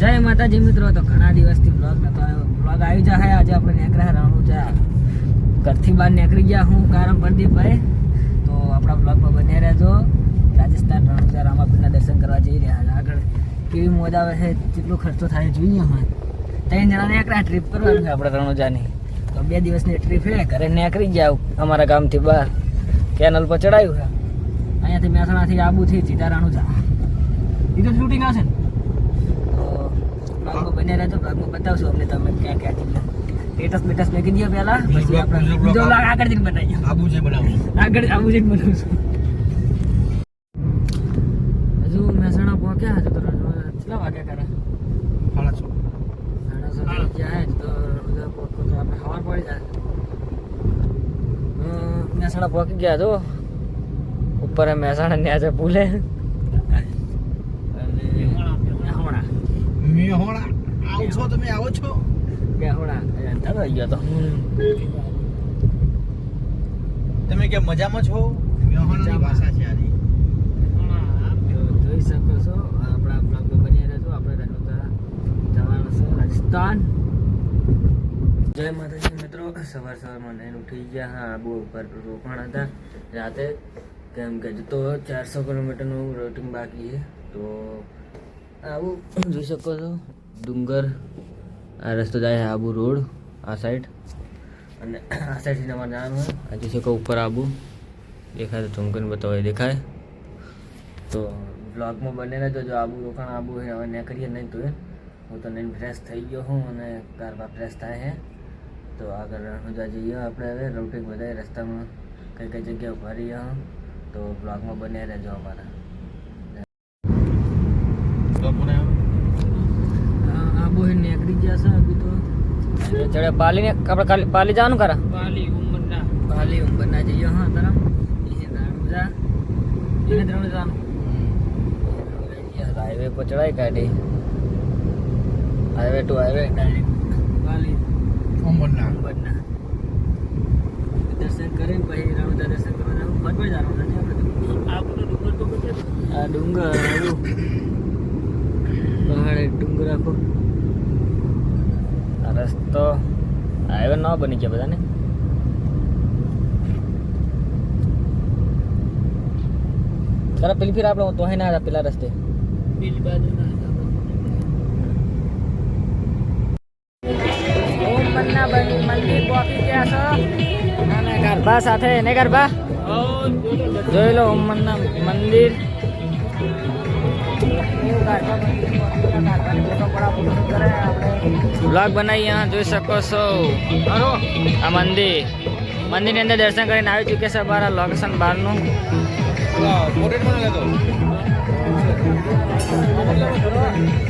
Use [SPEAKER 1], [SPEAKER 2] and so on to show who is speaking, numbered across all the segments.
[SPEAKER 1] જય માતાજી મિત્રો. તો ઘણા દિવસથી બ્લોગ નતો આવ્યો. બ્લોગ આવી જાય આજે આપણે નીકળ્યા રણુજા ઘરથી બહાર નીકળી ગયા હું કારણ પ્રદીપભાઈ. તો આપણા બ્લોગમાં બને રહેજો. રાજસ્થાન રણુજા રામાપીરના દર્શન કરવા જઈ રહ્યા આગળ કેવી મોજ આવે છે, કેટલો ખર્ચો થાય જોઈએ. હા 3 જણા નીકળ્યા ટ્રીપ કરવાની છે આપણે રણુજાની. તો 2 દિવસની ટ્રીપ છે. ઘરે નીકળી ગયા અમારા ગામથી બહાર કેનલ પર ચડાવ્યું છે. અહીંયાથી મહેસાણાથી આબુથી સીધા રણુજા. એ તો શૂટિંગ હશે ને બ્લોગમાં બને રહેજો. બ્લોગમાં બતાવશું અમને તમે ક્યાં ક્યાં જઈએ. સ્ટેટસ બેટસ મેકી દઈએ પહેલા, પછી આપણે બીજો બ્લોગ આગળ જઈને બનાવીએ. આબુ જઈને બનાવશું, આગળ આબુ જઈને બનાવશું. હજુ મહેસાણા પહોંચ્યા હજુ તો કેટલા વાગ્યા કરે 6:30 જાય તો આપણે સવાર પડી જાય. મહેસાણા પહોંચી ગયા જો ઉપર મહેસાણા ને આજે ભૂલે
[SPEAKER 2] મેહોણા આવો છો તમે? આવો છો
[SPEAKER 1] મેહોણા થઈ ગયો તો
[SPEAKER 2] તમે કે મજામાં છો? મેહોણાની ભાષા છે આની.
[SPEAKER 1] જોઈ શકો છો આપણા બ્લોગમાં બની રહેજો. આપણે રણુજા જવાનું છે રાજસ્થાન. જય માતાજી મિત્રો. સવારમાં લઈને ઉઠી ગયા. હા આબુ ઉપર રોકાણ હતા રાતે, કેમ કે તો 400 કિલોમીટરનું રૂટિંગ બાકી છે. તો આવું જોઈ શકો છો ડુંગર. આ રસ્તો જાય છે આબુ રોડ આ સાઈડ, અને આ સાઈડથી તમારે જવાનું હોય. આ જોઈ શકો ઉપર આબુ દેખાય તો ઝુમકીને બતાવે દેખાય. તો બ્લોગમાં બને રહેજો. જો આબુ રોકાણ આબુ છે હવે નીકળીએ નહીં તો હું તો નહીં ફ્રેશ થઈ ગયો હું અને કારવા ફ્રેશ થાય છે. તો આગળ રણુજા જઈએ આપણે હવે. રૂટિંગ બધાય રસ્તામાં કઈ કઈ જગ્યા ઉભા રહીએ તો બ્લોગમાં બને રહેજો અમારા. આબુ નીકળી ગયા છે અભી તો ચડે પાલી ને આપણે પાલી જવાનું કરા પાલી ઉંબરના જઈએ. હા તરફ રણુજા એને રણુજા હાઈવે પર ચડાઈ ગાડી. હાઈવે ટુ હાઈવે ડાયરેક્ટ પાલી ઉંબરના દર્શન કરીને પછી રણુજા દર્શન કરવા જવું. ફરવા જવાનું નથી આપણે. આ ડુંગર આવું પહાડ ડુંગર આખો. આ રસ્તો હાઈવે ન બની ગયા બધાને. તારા પેલી ફીર આપણે તો ના હતા પેલા રસ્તે પેલી બાજુ ના મંદિર પહોંચી ગયા છો અને ગરબા સાથે એને ગરબા જોઈ લો. ઓમના મંદિર બ્લોગ બનાવી यहाँ જોઈ શકો છો. આ મંદિરની અંદર દર્શન કરીને આવી ચૂક્યા છે. બાર લોકેશન બહારનું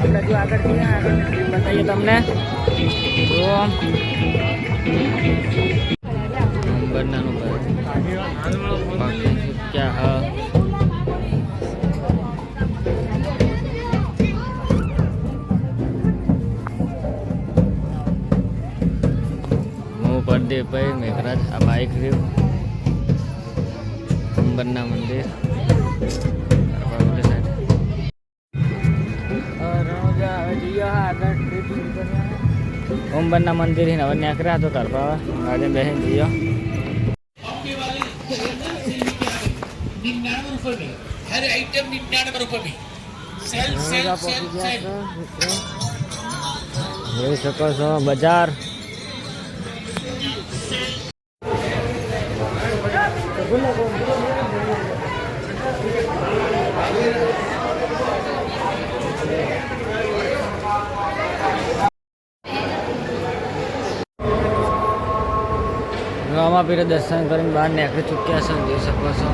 [SPEAKER 1] આપણે જો આગળ જઈએ આગળ બતાવીએ તમને. નંબરનાનું ક્યાં હા પ્રદીપભાઈ મેઘરાજ. આ બાઇક રહ્યું અંબરના મંદિર રણુજા હવે જઈએ આગળ ટ્રીપ ઓમબરના મંદિર હવે નીકળ્યા તો કરપાવા ગાડી બેસી જઈએ. જોઈ શકો છો બજાર. રામાપીરે દર્શન કરીને બહાર નીકળી ચૂક્યા છે જોઈ શકો છો.